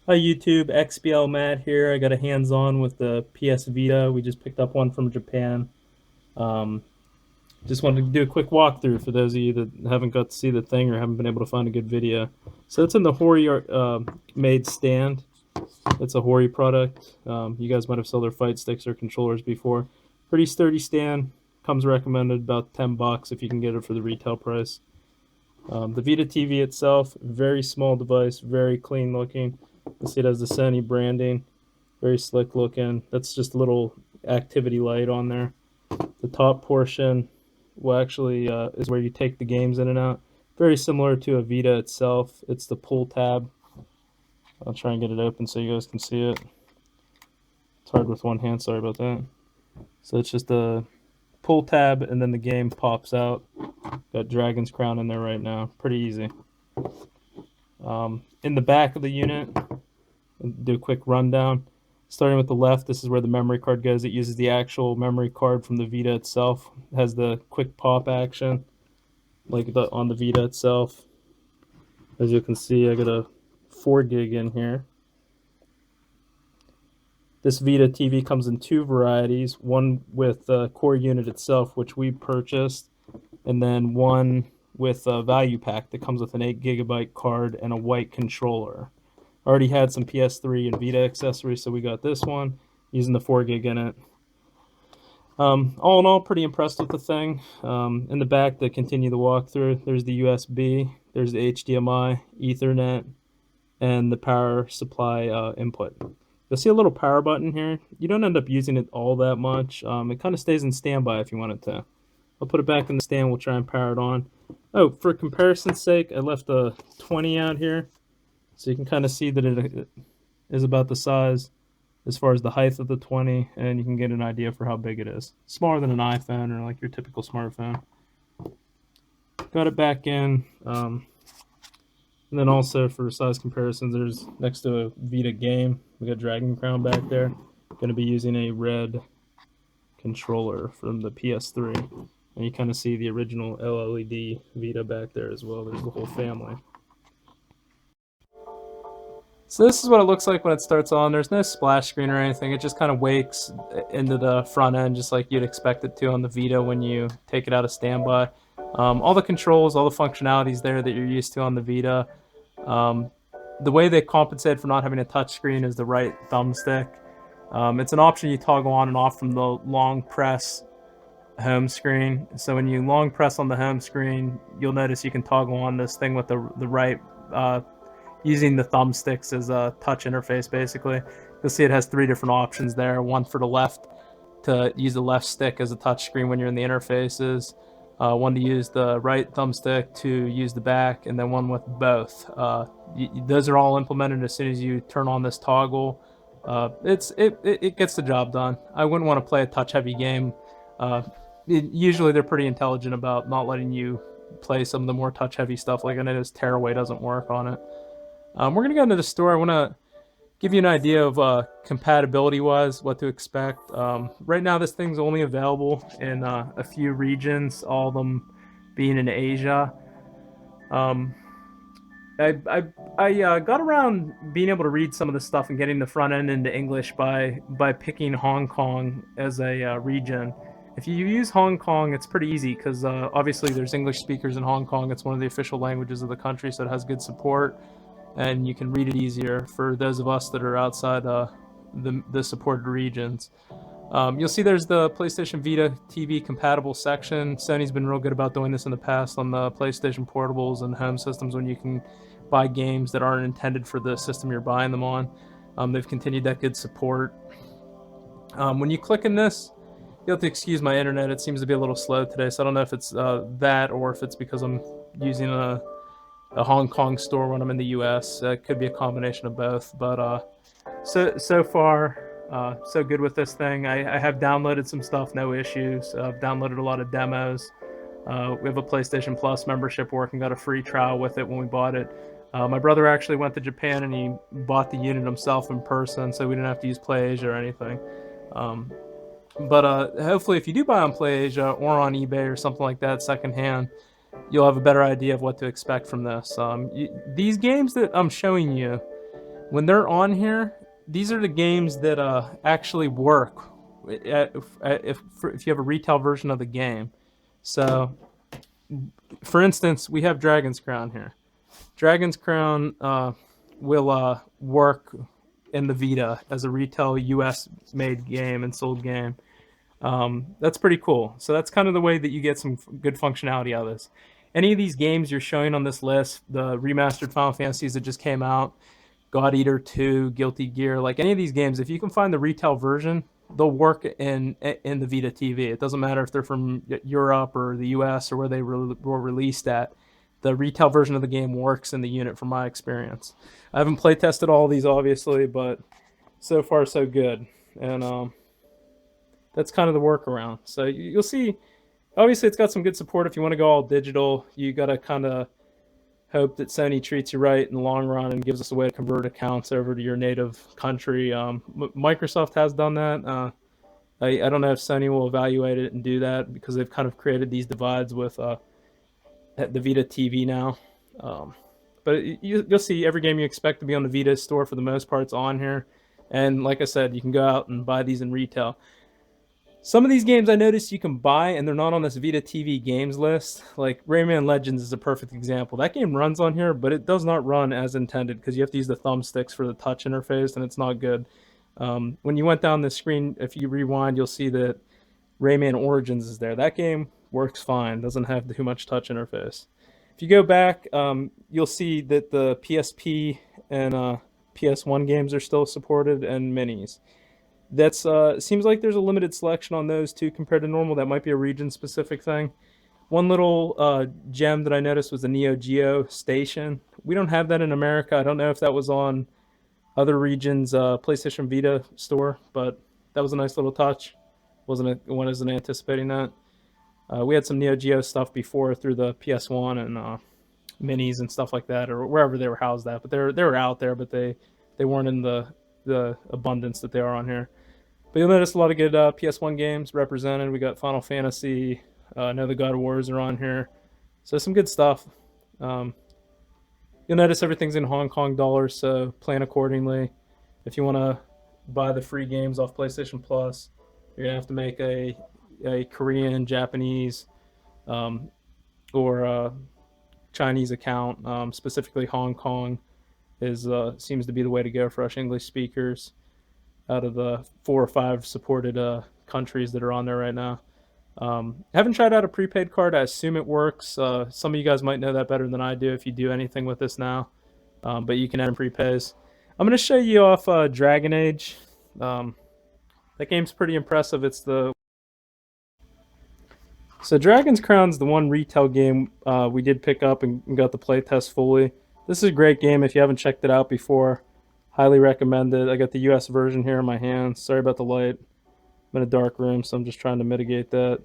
Hi YouTube, XBL Matt here. I got a hands-on with the PS Vita. We just picked up one from Japan. Um, just wanted to do a quick walkthrough for those of you that haven't got to see the thing or haven't been able to find a good video. So it's in the Hori made stand. It's a Hori product. You guys might have sold their fight sticks or controllers before. Pretty sturdy stand. Comes recommended about 10 bucks if you can get it for the retail price. The Vita TV itself, very small device, very clean looking. You see it has the Sony branding, very slick looking. That's just a little activity light on there. The top portion will actually is where you take the games in and out. Very similar to a Vita itself. It's the pull tab. I'll try and get it open so you guys can see it. It's hard with one hand, sorry about that. So it's just a pull tab and then the game pops out. Got Dragon's Crown in there right now. Pretty easy. In the back of the unit, do a quick rundown. Starting with the left, this is where the memory card goes. It uses the actual memory card from the Vita itself. It has the quick pop action, like on the Vita itself. As you can see, I got a 4 gig in here. This Vita TV comes in two varieties, one with the core unit itself, which we purchased, and then one with a value pack that comes with an 8 gigabyte card and a white controller. Already had some PS3 and Vita accessories, so we got this one using the 4 gig in it. All in all, pretty impressed with the thing. In the back, to continue the walkthrough, there's the USB, there's the HDMI, Ethernet, and the power supply input. You'll see a little power button here. You don't end up using it all that much. It kind of stays in standby if you want it to. I'll put it back in the stand. We'll try and power it on. Oh, for comparison's sake, I left a 20 out here. So you can kind of see that it is about the size as far as the height of the 20, and you can get an idea for how big it is. Smaller than an iPhone or like your typical smartphone. Got it back in. And then also for size comparisons, there's next to a Vita game, we got Dragon Crown back there. Going to be using a red controller from the PS3. And you kind of see the original LLED Vita back there as well. There's the whole family. So this is what it looks like when it starts on. There's no splash screen or anything. It just kind of wakes into the front end just like you'd expect it to on the Vita when you take it out of standby. All the controls, all the functionalities there that you're used to on the Vita. The way they compensate for not having a touch screen is the right thumbstick. It's an option you toggle on and off from the long press home screen. So when you long press on the home screen, you'll notice you can toggle on this thing with the right using the thumbsticks as a touch interface. Basically, you'll see it has 3 different options there. One for the left to use the left stick as a touch screen when you're in the interfaces, one to use the right thumbstick to use the back, and then one with both. Those are all implemented as soon as you turn on this toggle. It gets the job done. I wouldn't want to play a touch heavy game. Usually they're pretty intelligent about not letting you play some of the more touch heavy stuff, like I noticed Tearaway doesn't work on it. We're going to go into the store. I want to give you an idea of compatibility-wise, what to expect. Right now, this thing's only available in a few regions, all of them being in Asia. I got around being able to read some of the stuff and getting the front end into English by picking Hong Kong as a region. If you use Hong Kong, it's pretty easy because obviously there's English speakers in Hong Kong. It's one of the official languages of the country, so it has good support. And you can read it easier for those of us that are outside the supported regions. You'll see there's the PlayStation Vita TV compatible section. Sony's been real good about doing this in the past on the PlayStation portables and home systems when you can buy games that aren't intended for the system you're buying them on. They've continued that good support. When you click in this, you'll have to excuse my internet. It seems to be a little slow today, so I don't know if it's that or if it's because I'm using a Hong Kong store when I'm in the US. It could be a combination of both, but so far so good with this thing. I have downloaded some stuff, no issues. I've downloaded a lot of demos. We have a PlayStation Plus membership working, got a free trial with it when we bought it. My brother actually went to Japan and he bought the unit himself in person, so we didn't have to use PlayAsia or anything. But hopefully if you do buy on PlayAsia or on eBay or something like that secondhand, you'll have a better idea of what to expect from this. These games that I'm showing you, when they're on here, these are the games that actually work if you have a retail version of the game. So, for instance, we have Dragon's Crown here. Dragon's Crown will work in the Vita as a retail US made game and sold game. That's pretty cool. So that's kind of the way that you get some good functionality out of this. Any of these games you're showing on this list, the remastered Final Fantasies that just came out, God Eater 2, Guilty Gear, like any of these games, if you can find the retail version, they'll work in the Vita TV. It doesn't matter if they're from Europe or the US or where they were released at. The retail version of the game works in the unit from my experience. I haven't play tested all of these obviously, but so far so good. And that's kind of the workaround. So you'll see, obviously it's got some good support. If you want to go all digital, you got to kind of hope that Sony treats you right in the long run and gives us a way to convert accounts over to your native country. Microsoft has done that. I don't know if Sony will evaluate it and do that because they've kind of created these divides with the Vita TV now. But you'll see every game you expect to be on the Vita store for the most part's on here. And like I said, you can go out and buy these in retail. Some of these games I noticed you can buy and they're not on this Vita TV games list. Like Rayman Legends is a perfect example. That game runs on here, but it does not run as intended because you have to use the thumbsticks for the touch interface and it's not good. When you went down the screen, if you rewind, you'll see that Rayman Origins is there. That game works fine, doesn't have too much touch interface. If you go back, you'll see that the PSP and PS1 games are still supported and minis. That's seems like there's a limited selection on those too compared to normal. That might be a region specific thing. One little gem that I noticed was the Neo Geo station. We don't have that in America. I don't know if that was on other regions PlayStation Vita store, but that was a nice little touch. Wasn't anticipating that. We had some Neo Geo stuff before through the PS1 and minis and stuff like that, or wherever they were housed at. But they were out there, but they weren't in the abundance that they are on here. But you'll notice a lot of good PS1 games represented. We got Final Fantasy. I know the God of Wars are on here. So some good stuff. You'll notice everything's in Hong Kong dollars, so plan accordingly. If you want to buy the free games off PlayStation Plus, you're going to have to make a Korean, Japanese, or Chinese account. Specifically Hong Kong seems to be the way to go for us English speakers out of the 4 or 5 supported countries that are on there right now. Haven't tried out a prepaid card. I assume it works. Some of you guys might know that better than I do if you do anything with this now. But you can add in prepays. I'm going to show you off Dragon Age. That game's pretty impressive. So Dragon's Crown's the one retail game we did pick up and got the playtest fully. This is a great game if you haven't checked it out before. Highly recommend it. I got the US version here in my hands. Sorry about the light. I'm in a dark room, so I'm just trying to mitigate that.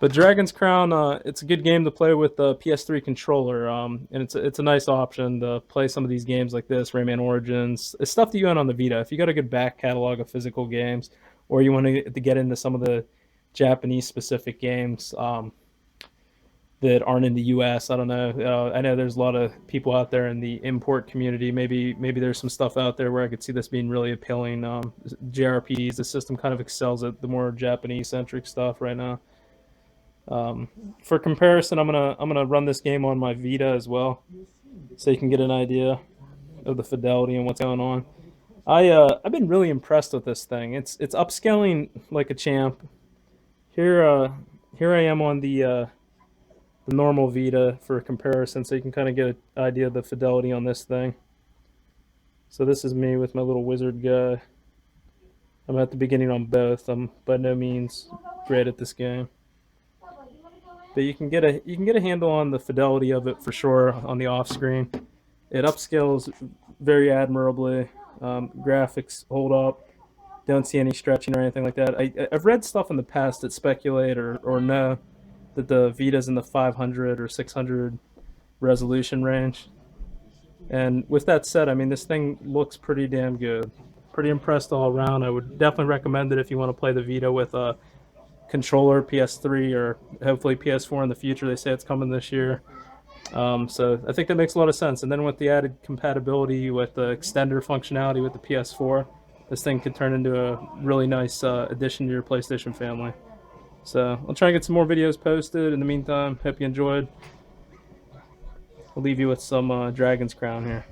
But Dragon's Crown, it's a good game to play with the PS3 controller, and it's a nice option to play some of these games like this, Rayman Origins. It's stuff that you own on the Vita. If you got a good back catalog of physical games, or you want to get into some of the Japanese-specific games that aren't in the U.S., I don't know. I know there's a lot of people out there in the import community. Maybe there's some stuff out there where I could see this being really appealing. JRPGs, the system kind of excels at the more Japanese-centric stuff right now. For comparison, I'm gonna run this game on my Vita as well, so you can get an idea of the fidelity and what's going on. I've been really impressed with this thing. It's upscaling like a champ. Here I am on the normal Vita for comparison, so you can kind of get an idea of the fidelity on this thing. So this is me with my little wizard guy. I'm at the beginning on both. I'm by no means great at this game, but you can get a handle on the fidelity of it for sure on the off screen. It upscales very admirably. Graphics hold up. Don't see any stretching or anything like that. I've read stuff in the past that speculate or know that the Vita's in the 500 or 600 resolution range. And with that said, I mean, this thing looks pretty damn good. Pretty impressed all around. I would definitely recommend it if you want to play the Vita with a controller, PS3, or hopefully PS4 in the future. They say it's coming this year. So I think that makes a lot of sense. And then with the added compatibility with the extender functionality with the PS4, this thing could turn into a really nice addition to your PlayStation family. So I'll try and get some more videos posted. In the meantime, hope you enjoyed. I'll leave you with some Dragon's Crown here.